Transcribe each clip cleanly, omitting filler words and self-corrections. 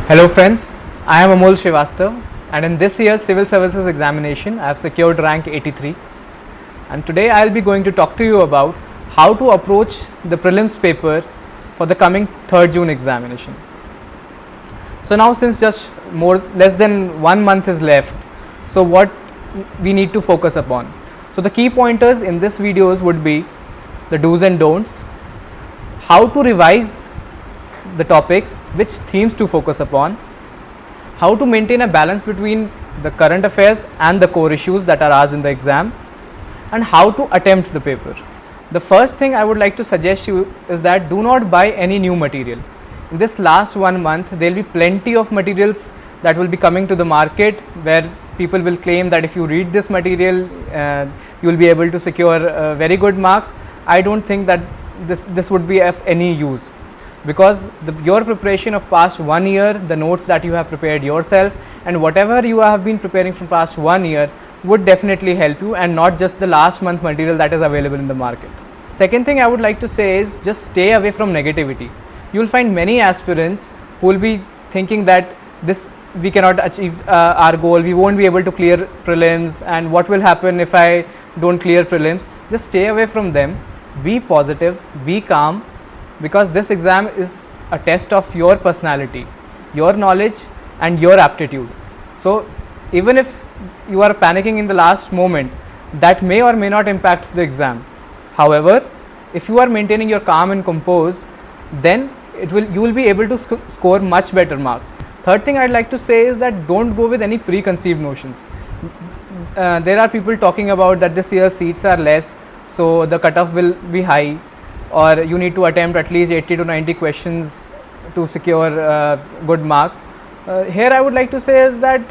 Hello friends, I am Amol Srivastava and in this year's civil services examination I have secured rank 83, and today I will be going to talk to you about how to approach the prelims paper for the coming 3rd June examination. So now, since just less than 1 month is left, so what we need to focus upon. So the key pointers in this videos would be the do's and don'ts, how to revise the topics, which themes to focus upon, how to maintain a balance between the current affairs and the core issues that are asked in the exam, and how to attempt the paper. The first thing I would like to suggest you is that do not buy any new material. In this last 1 month, there will be plenty of materials that will be coming to the market where people will claim that if you read this material, you will be able to secure very good marks. I don't think that this would be of any use, because your preparation of past 1 year, the notes that you have prepared yourself, and whatever you have been preparing from past 1 year would definitely help you, and not just the last month material that is available in the market. Second thing I would like to say is just stay away from negativity. You will find many aspirants who will be thinking that we cannot achieve our goal, we won't be able to clear prelims, and what will happen if I don't clear prelims. Just stay away from them, be positive, be calm, because this exam is a test of your personality, your knowledge and your aptitude. So even if you are panicking in the last moment, that may or may not impact the exam. However, if you are maintaining your calm and compose, then you will be able to score much better marks. Third thing I'd like to say is that don't go with any preconceived notions. There are people talking about that this year seats are less, so the cutoff will be high, or you need to attempt at least 80 to 90 questions to secure good marks. Here I would like to say is that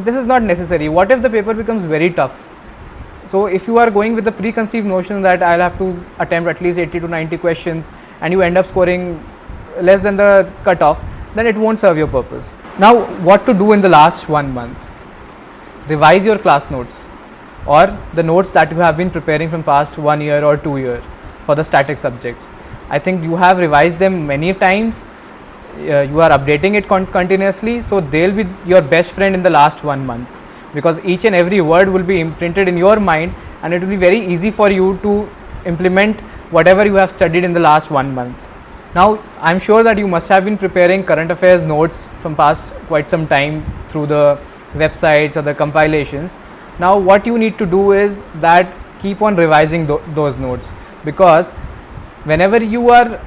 this is not necessary. What if the paper becomes very tough? So if you are going with the preconceived notion that I'll have to attempt at least 80 to 90 questions and you end up scoring less than the cutoff, then it won't serve your purpose. Now, what to do in the last 1 month? Revise your class notes or the notes that you have been preparing from past 1 year or 2 years for the static subjects. I think you have revised them many times, you are updating it continuously, so they will be your best friend in the last 1 month, because each and every word will be imprinted in your mind and it will be very easy for you to implement whatever you have studied in the last 1 month. Now, I am sure that you must have been preparing current affairs notes from past quite some time through the websites or the compilations. Now, what you need to do is that keep on revising those notes, because whenever you are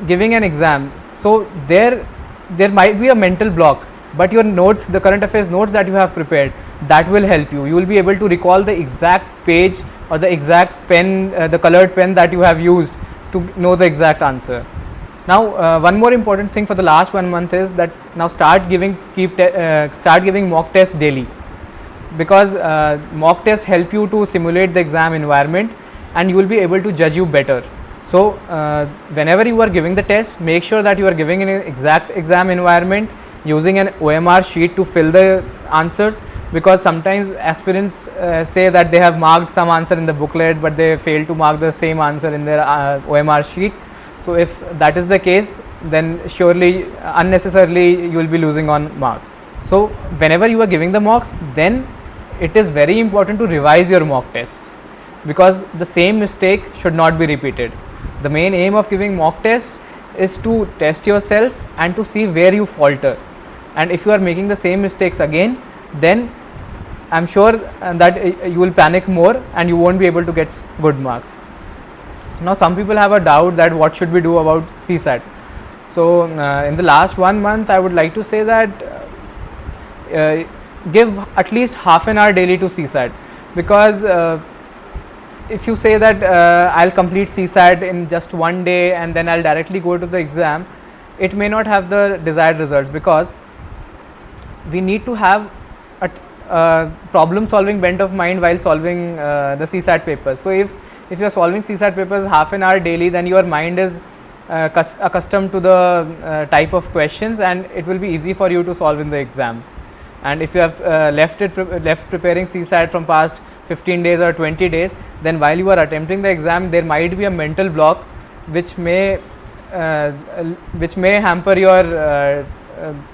giving an exam, so there might be a mental block, but your notes, the current affairs notes that you have prepared, that will help you. You will be able to recall the exact page or the exact pen, the colored pen that you have used to know the exact answer. Now, one more important thing for the last 1 month is that now start giving mock tests daily, because mock tests help you to simulate the exam environment and you will be able to judge you better. So whenever you are giving the test, make sure that you are giving an exact exam environment using an OMR sheet to fill the answers, because sometimes aspirants say that they have marked some answer in the booklet but they fail to mark the same answer in their OMR sheet. So if that is the case, then surely unnecessarily you will be losing on marks. So whenever you are giving the mocks, then it is very important to revise your mock tests, because the same mistake should not be repeated. The main aim of giving mock tests is to test yourself and to see where you falter, and if you are making the same mistakes again, then I am sure that you will panic more and you won't be able to get good marks. Now, some people have a doubt that what should we do about CSAT. So in the last 1 month, I would like to say that give at least half an hour daily to CSAT, because if you say that I'll complete CSAT in just 1 day and then I'll directly go to the exam, it may not have the desired results, because we need to have a problem solving bent of mind while solving the CSAT papers. So if you are solving CSAT papers half an hour daily, then your mind is accustomed to the type of questions and it will be easy for you to solve in the exam. And if you have left preparing CSAT from past 15 days or 20 days, then while you are attempting the exam, there might be a mental block which may hamper your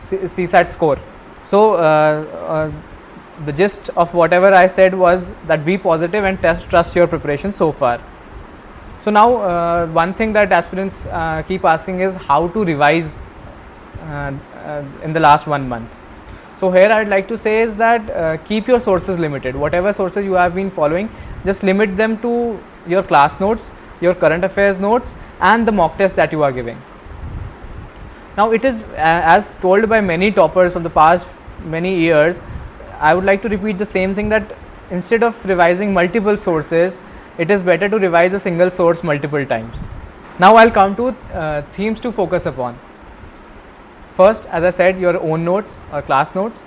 CSAT score. So the gist of whatever I said was that be positive and trust your preparation so far. So now one thing that aspirants keep asking is how to revise in the last 1 month. So here I would like to say is that keep your sources limited. Whatever sources you have been following, just limit them to your class notes, your current affairs notes, and the mock test that you are giving. Now it is as told by many toppers from the past many years. I would like to repeat the same thing, that instead of revising multiple sources, it is better to revise a single source multiple times. Now I'll come to themes to focus upon. First, as I said, your own notes or class notes.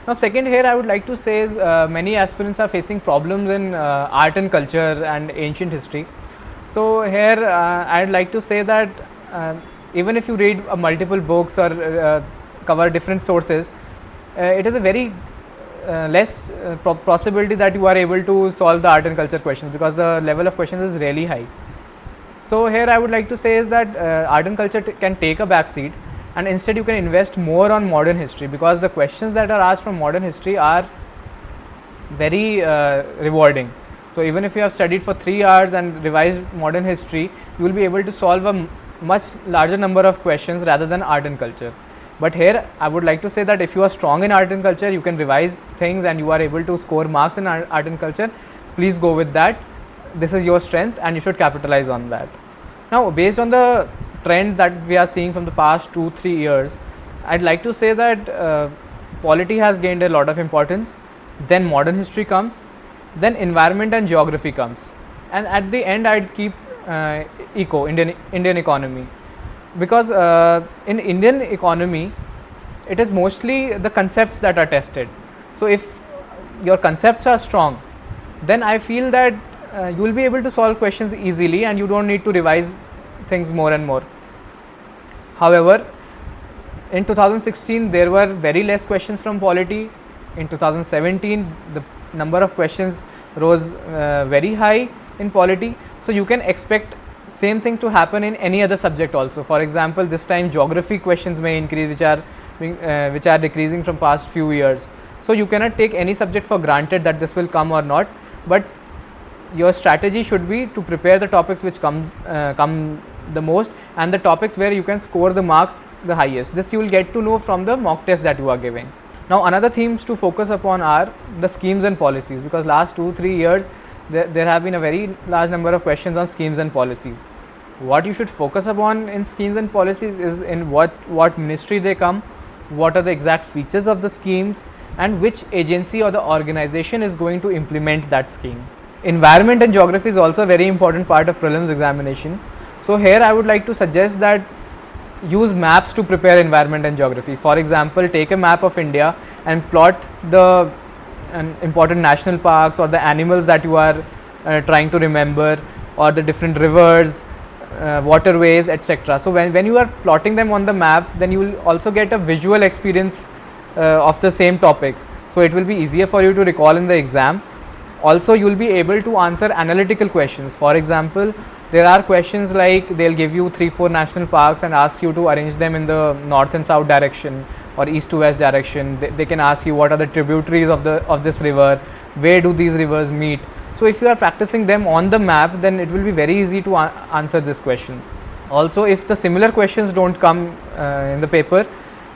Now second, here I would like to say is many aspirants are facing problems in art and culture and ancient history. So here I'd like to say that even if you read multiple books or cover different sources, it is a very less possibility that you are able to solve the art and culture questions, because the level of questions is really high. So here I would like to say is that art and culture can take a back seat, and instead you can invest more on modern history, because the questions that are asked from modern history are very rewarding. So even if you have studied for 3 hours and revised modern history, you will be able to solve a much larger number of questions rather than art and culture. But here I would like to say that if you are strong in art and culture, you can revise things and you are able to score marks in art and culture, please go with that. This is your strength and you should capitalize on that. Now based on the trend that we are seeing from the past 2-3 years, I'd like to say that polity has gained a lot of importance, then modern history comes, then environment and geography comes, and at the end I'd keep Indian economy, because in Indian economy it is mostly the concepts that are tested. So if your concepts are strong, then I feel that you will be able to solve questions easily and you don't need to revise things more and more. However, in 2016 there were very less questions from polity. In 2017 the number of questions rose very high in polity. So you can expect same thing to happen in any other subject also. For example, this time geography questions may increase, which are decreasing from past few years. So you cannot take any subject for granted that this will come or not, but your strategy should be to prepare the topics which come the most and the topics where you can score the marks the highest. This you will get to know from the mock test that you are giving. Now another themes to focus upon are the schemes and policies, because last 2-3 years there have been a very large number of questions on schemes and policies. What you should focus upon in schemes and policies is in what ministry they come, what are the exact features of the schemes, and which agency or the organization is going to implement that scheme. Environment and geography is also a very important part of prelims examination. So here I would like to suggest that use maps to prepare environment and geography. For example, take a map of India and plot the important national parks or the animals that you are trying to remember, or the different rivers, waterways, etc. So when you are plotting them on the map, then you will also get a visual experience of the same topics. So it will be easier for you to recall in the exam. Also you will be able to answer analytical questions. For example, there are questions like they'll give you 3-4 national parks and ask you to arrange them in the north and south direction or east to west direction. They can ask you what are the tributaries of this river, where do these rivers meet. So if you are practicing them on the map, then it will be very easy to answer these questions. Also, if the similar questions don't come in the paper,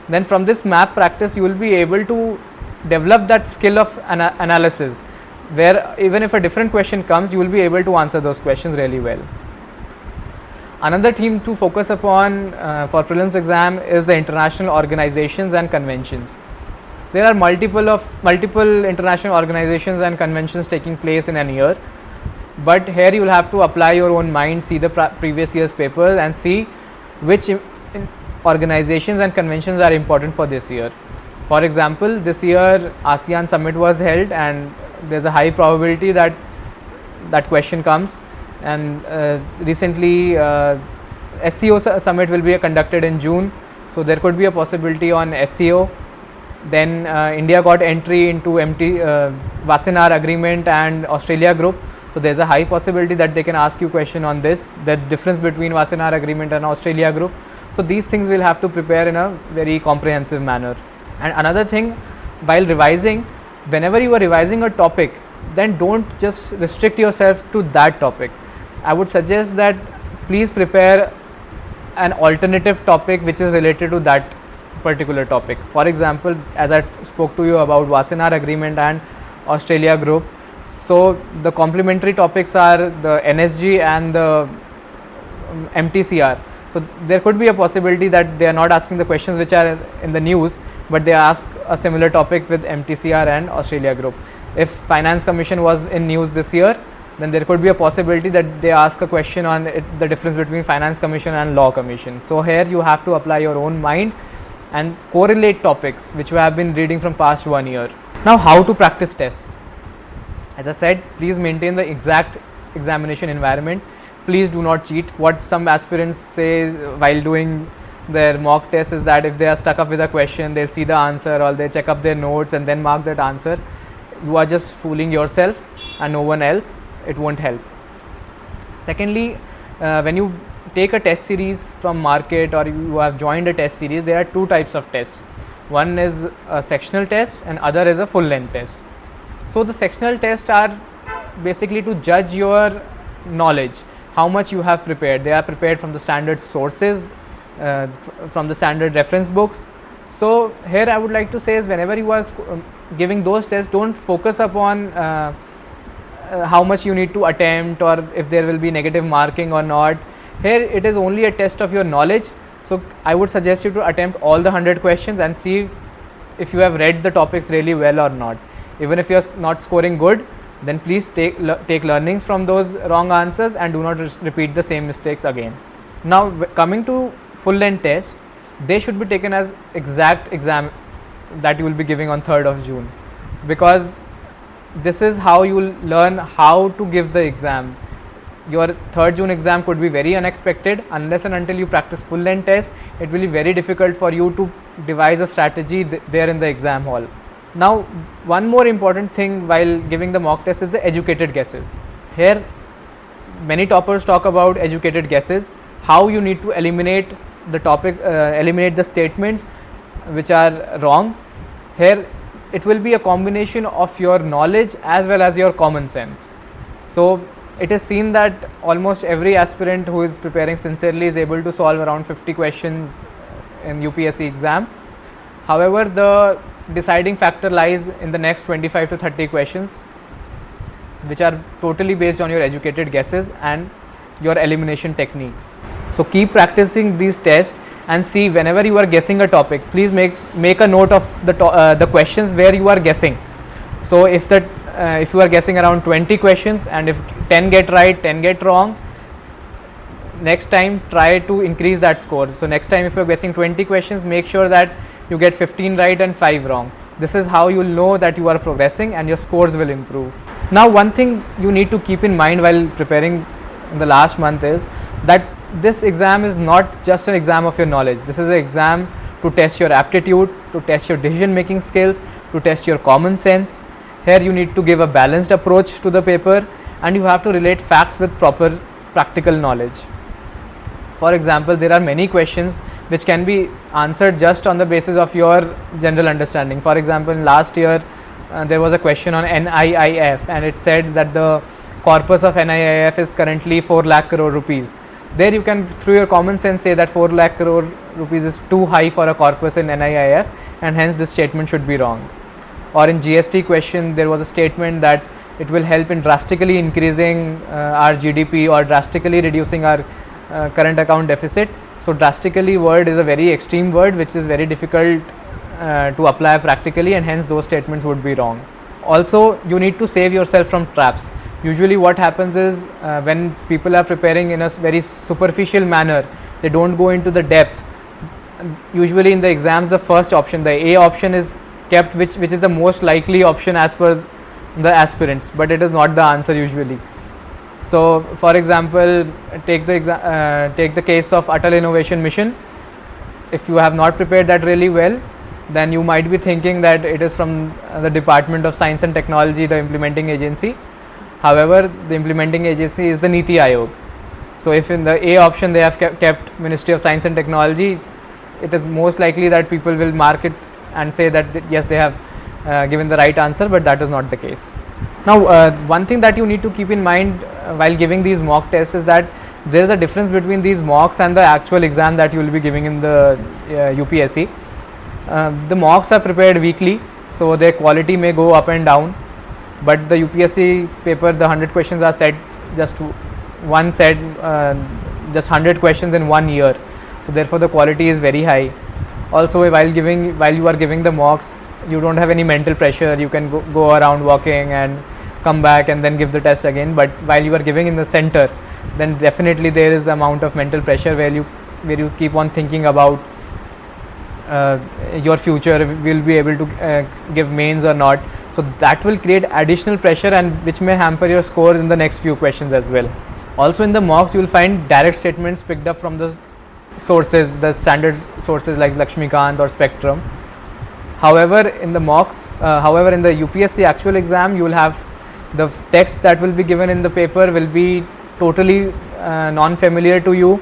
then from this map practice you will be able to develop that skill of analysis, where even if a different question comes, you will be able to answer those questions really well. Another theme to focus upon for prelims exam is the international organizations and conventions. There are multiple international organizations and conventions taking place in an year, but here you will have to apply your own mind, see the previous year's papers and see which organizations and conventions are important for this year. For example, this year ASEAN summit was held and there's a high probability that that question comes, and recently SCO summit will be conducted in June, so there could be a possibility on SCO. Then India got entry into Wassenaar agreement and Australia group, so there's a high possibility that they can ask you question on this, the difference between Wassenaar agreement and Australia group. So these things we'll have to prepare in a very comprehensive manner. And another thing, while revising, whenever you are revising a topic, then don't just restrict yourself to that topic. I would suggest that please prepare an alternative topic which is related to that particular topic. For example, as I spoke to you about Wassenaar Agreement and Australia Group, so the complementary topics are the NSG and the MTCR. So there could be a possibility that they are not asking the questions which are in the news, but they ask a similar topic with MTCR and Australia Group. If Finance Commission was in news this year, then there could be a possibility that they ask a question on the difference between Finance Commission and Law Commission. So here you have to apply your own mind and correlate topics which you have been reading from past 1 year. Now, how to practice tests? As I said, please maintain the exact examination environment. Please do not cheat. What some aspirants say while doing their mock test is that if they are stuck up with a question, they'll see the answer or they check up their notes and then mark that answer. You are just fooling yourself and no one else. It won't help. Secondly, when you take a test series from market or you have joined a test series, there are two types of tests. One is a sectional test and other is a full length test. So the sectional tests are basically to judge your knowledge, how much you have prepared. They are prepared from the standard sources, from the standard reference books. So here I would like to say is whenever you are giving those tests, don't focus upon how much you need to attempt or if there will be negative marking or not. Here it is only a test of your knowledge. So I would suggest you to attempt all the 100 questions and see if you have read the topics really well or not. Even if you are not scoring good, then please take learnings from those wrong answers and do not repeat the same mistakes again. Now coming to full length test, they should be taken as exact exam that you will be giving on 3rd of June, because this is how you will learn how to give the exam. Your 3rd June exam could be very unexpected. Unless and until you practice full length test, it will be very difficult for you to devise a strategy there in the exam hall. Now one more important thing while giving the mock test is the educated guesses. Here many toppers talk about educated guesses, how you need to eliminate the topic, eliminate the statements which are wrong. Here it will be a combination of your knowledge as well as your common sense. So it is seen that almost every aspirant who is preparing sincerely is able to solve around 50 questions in UPSC exam. However, the deciding factor lies in the next 25 to 30 questions, which are totally based on your educated guesses and your elimination techniques. So keep practicing these tests and see whenever you are guessing a topic, please make a note of the questions where you are guessing. So if you are guessing around 20 questions and if 10 get right, 10 get wrong, next time try to increase that score. So next time if you are guessing 20 questions, make sure that you get 15 right and 5 wrong. This is how you will know that you are progressing and your scores will improve. Now one thing you need to keep in mind while preparing in the last month is that this exam is not just an exam of your knowledge. This is an exam to test your aptitude, to test your decision making skills, to test your common sense. Here you need to give a balanced approach to the paper and you have to relate facts with proper practical knowledge. For example, there are many questions which can be answered just on the basis of your general understanding. For example, last year there was a question on NIIF and it said that the corpus of NIIF is currently 4 lakh crore rupees. There you can through your common sense say that 4 lakh crore rupees is too high for a corpus in NIIF and hence this statement should be wrong. Or in GST question there was a statement that it will help in drastically increasing our GDP or drastically reducing our current account deficit. So drastically word is a very extreme word which is very difficult to apply practically and hence those statements would be wrong. Also you need to save yourself from traps. Usually what happens is when people are preparing in a very superficial manner, they don't go into the depth. Usually in the exams the first option, the A option is kept which is the most likely option as per the aspirants, but it is not the answer usually. So for example, take the case of Atal Innovation Mission. If you have not prepared that really well, then you might be thinking that it is from the Department of Science and Technology, the implementing agency. However, the implementing agency is the Niti Aayog. So if in the A option they have kept Ministry of Science and Technology, it is most likely that people will mark it and say that yes, they have given the right answer, but that is not the case. Now one thing that you need to keep in mind while giving these mock tests is that there is a difference between these mocks and the actual exam that you will be giving in the UPSC. The mocks are prepared weekly, so their quality may go up and down, but the UPSC paper, the 100 questions are set just one set, just 100 questions in 1 year, so therefore the quality is very high. Also while you are giving the mocks, you don't have any mental pressure. You can go around walking and come back and then give the test again, but while you are giving in the center, then definitely there is amount of mental pressure where you keep on thinking about your future, will be able to give mains or not. So that will create additional pressure, and which may hamper your score in the next few questions as well. Also in the mocks you will find direct statements picked up from the sources, the standard sources like Lakshmikant or Spectrum. However in the mocks, in the UPSC actual exam, you will have the text that will be given in the paper will be totally non-familiar to you.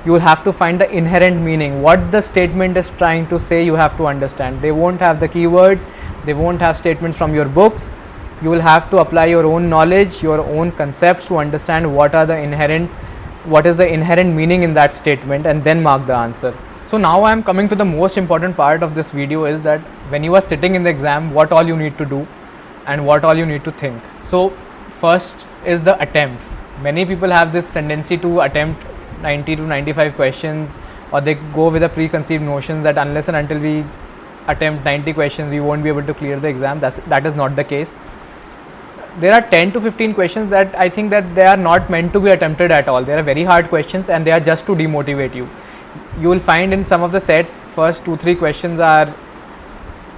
You will have to find the inherent meaning, what the statement is trying to say. You have to understand. They won't have the keywords, they won't have statements from your books. You will have to apply your own knowledge, your own concepts to understand what is the inherent meaning in that statement, and then mark the answer. So now I am coming to the most important part of this video, is that when you are sitting in the exam, what all you need to do and what all you need to think. So first is the attempts. Many people have this tendency to attempt 90 to 95 questions, or they go with a preconceived notion that unless and until we attempt 90 questions we won't be able to clear the exam. That is not the case. There are 10 to 15 questions that I think that they are not meant to be attempted at all. They are very hard questions and they are just to demotivate you. You will find in some of the sets, first 2-3 questions are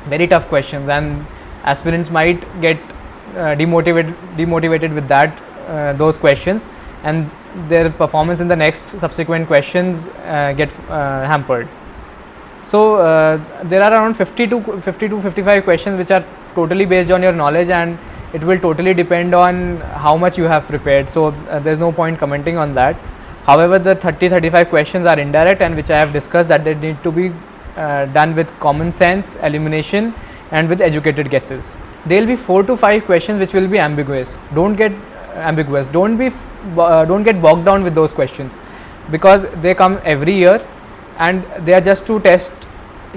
very tough questions, and aspirants might get demotivated with those questions, and their performance in the next subsequent questions get hampered. So there are around 50 to 55 questions which are totally based on your knowledge, and it will totally depend on how much you have prepared. So there is no point commenting on that. However, the 30-35 questions are indirect, and which I have discussed that they need to be done with common sense, elimination, and with educated guesses. There will be 4 to 5 questions which will be ambiguous. Don't get ambiguous. Don't get bogged down with those questions, because they come every year and they are just to test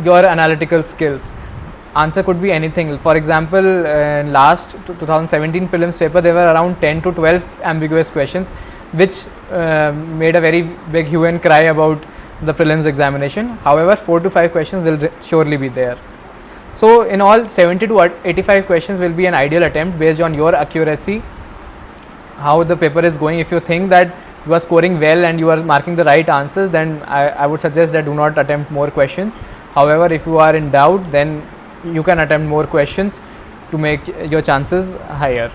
your analytical skills. Answer could be anything. For example, in last 2017 prelims paper, there were around 10 to 12 ambiguous questions, which made a very big hue and cry about the prelims examination. However, 4 to 5 questions will surely be there. So in all, 70 to 85 questions will be an ideal attempt based on your accuracy, how the paper is going. If you think that you are scoring well and you are marking the right answers, then I would suggest that do not attempt more questions. However, if you are in doubt, then you can attempt more questions to make your chances higher.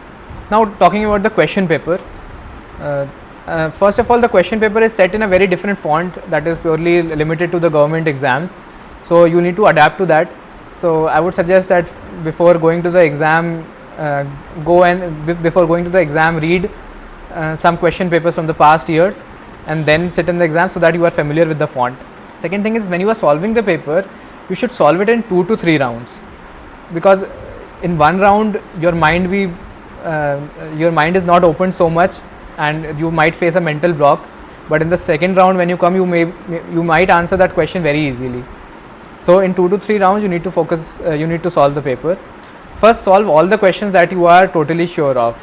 Now talking about the question paper, first of all, the question paper is set in a very different font that is purely limited to the government exams, so you need to adapt to that. So I would suggest that before going to the exam, read some question papers from the past years and then sit in the exam, so that you are familiar with the font. Second thing is, when you are solving the paper, you should solve it in 2 to 3 rounds, because in one round your mind is not open so much and you might face a mental block, but in the second round when you come, you might answer that question very easily. So in 2 to 3 rounds you need to focus, you need to solve the paper. First, solve all the questions that you are totally sure of,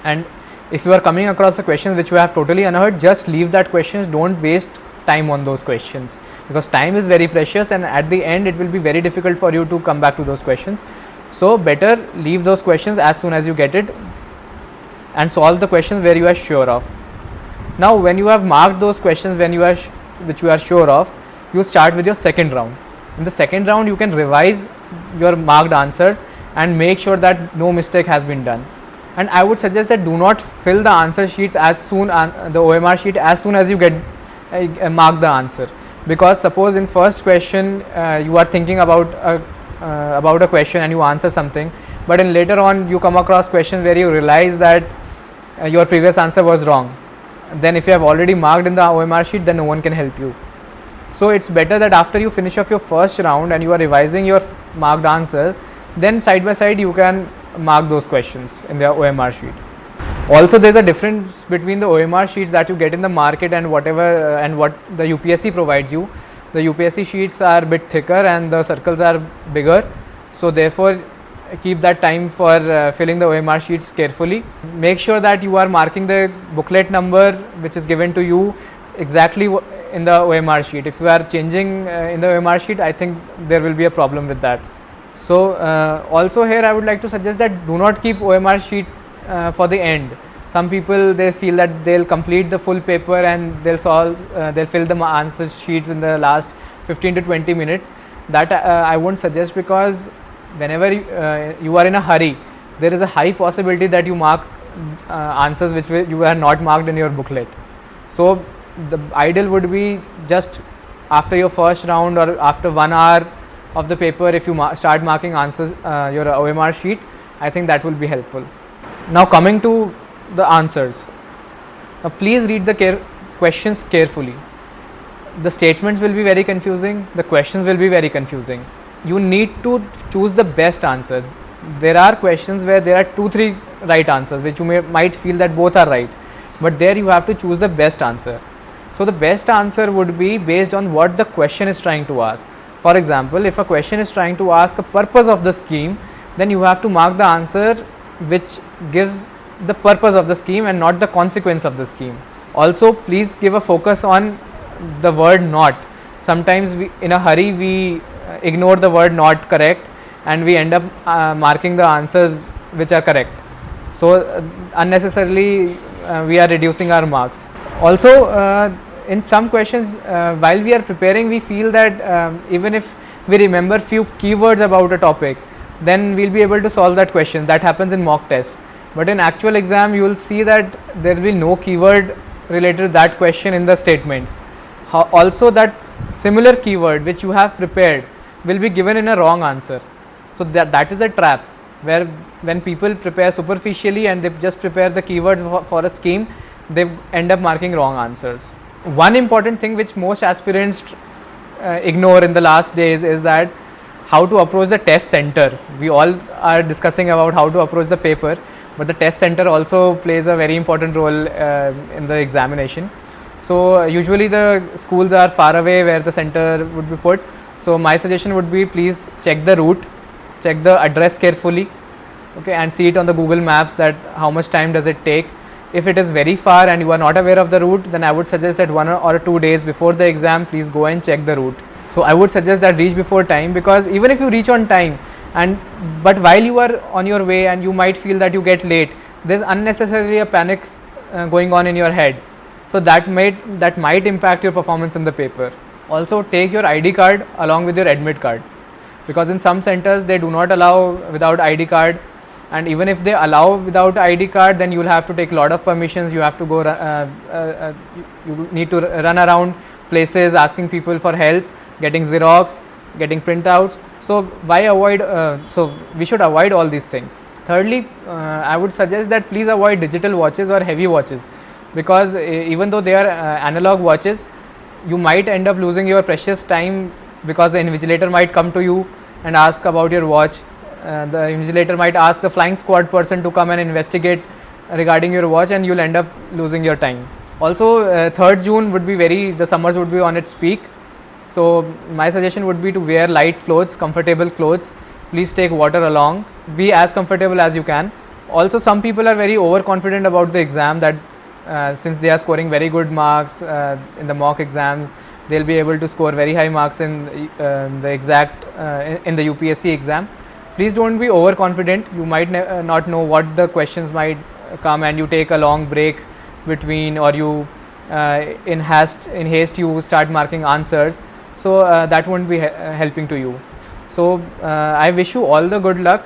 and if you are coming across a question which you have totally unheard, just leave that questions. Don't waste time on those questions, because time is very precious and at the end it will be very difficult for you to come back to those questions. So better leave those questions as soon as you get it and solve the questions where you are sure of. Now when you have marked those questions which you are sure of, you start with your second round. In the second round you can revise your marked answers and make sure that no mistake has been done. And I would suggest that do not fill the answer sheets the OMR sheet as soon as you get mark the answer, because suppose in first question you are thinking about a question and you answer something, but in later on you come across questions where you realize that your previous answer was wrong, then if you have already marked in the OMR sheet, then no one can help you. So it's better that after you finish off your first round and you are revising your marked answers, then side by side you can mark those questions in the OMR sheet. Also, there's a difference between the OMR sheets that you get in the market and whatever and what the UPSC provides you. The UPSC sheets are a bit thicker and the circles are bigger, so therefore keep that time for filling the OMR sheets carefully. Make sure that you are marking the booklet number which is given to you exactly in the OMR sheet. If you are changing in the OMR sheet, I think there will be a problem with that. So also here I would like to suggest that do not keep OMR sheet for the end. Some people, they feel that they'll complete the full paper and they'll fill the answer sheets in the last 15 to 20 minutes. That I won't suggest, because whenever you are in a hurry, there is a high possibility that you mark answers which you are not marked in your booklet. So the ideal would be just after your first round or after 1 hour of the paper, if you start marking answers your OMR sheet, I think that will be helpful. Now coming to the answers. Now please read the questions carefully. The statements will be very confusing, the questions will be very confusing. You need to choose the best answer. There are questions where there are 2-3 right answers which you might feel that both are right, but there you have to choose the best answer. So the best answer would be based on what the question is trying to ask. For example, if a question is trying to ask a purpose of the scheme, then you have to mark the answer which gives the purpose of the scheme and not the consequence of the scheme. Also, please give a focus on the word not. Sometimes in a hurry we ignore the word not correct and we end up marking the answers which are correct. So unnecessarily we are reducing our marks. Also, in some questions, while we are preparing, we feel that even if we remember few keywords about a topic, then we'll be able to solve that question. That happens in mock tests. But in actual exam, you will see that there will be no keyword related to that question in the statements. Also, that similar keyword which you have prepared will be given in a wrong answer. So that is a trap, where when people prepare superficially and they just prepare the keywords for a scheme, they end up marking wrong answers. One important thing which most aspirants ignore in the last days is that how to approach the test center. We all are discussing about how to approach the paper, but the test center also plays a very important role in the examination. So usually the schools are far away where the center would be put. So my suggestion would be, please check the route, check the address carefully, okay, and see it on the Google Maps that how much time does it take. If it is very far and you are not aware of the route, then I would suggest that 1 or 2 days before the exam, please go and check the route. So I would suggest that reach before time, because even if you reach on time, but while you are on your way and you might feel that you get late, there's unnecessarily a panic going on in your head. So that might impact your performance in the paper. Also, take your ID card along with your admit card, because in some centers they do not allow without ID card, and even if they allow without ID card, then you will have to take a lot of permissions. You have to go you need to run around places asking people for help, getting Xerox, getting printouts. So we should avoid all these things. Thirdly, I would suggest that please avoid digital watches or heavy watches, because even though they are analog watches, you might end up losing your precious time, because the invigilator might come to you and ask about your watch. The invigilator might ask the flying squad person to come and investigate regarding your watch, and you'll end up losing your time. Also, 3rd June would be the summers would be on its peak. So my suggestion would be to wear light clothes, comfortable clothes. Please take water along. Be as comfortable as you can. Also, some people are very overconfident about the exam, that since they are scoring very good marks in the mock exams, they'll be able to score very high marks in the UPSC exam. Please don't be overconfident. You might not know what the questions might come, and you take a long break between, or you in haste you start marking answers. So that won't be helping to you. So I wish you all the good luck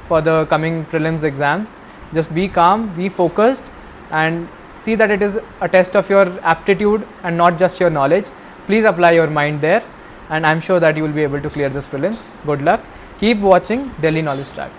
for the coming prelims exams. Just be calm, be focused, and see that it is a test of your aptitude and not just your knowledge. Please apply your mind there, and I'm sure that you will be able to clear this prelims. Good luck. Keep watching Delhi Knowledge Track.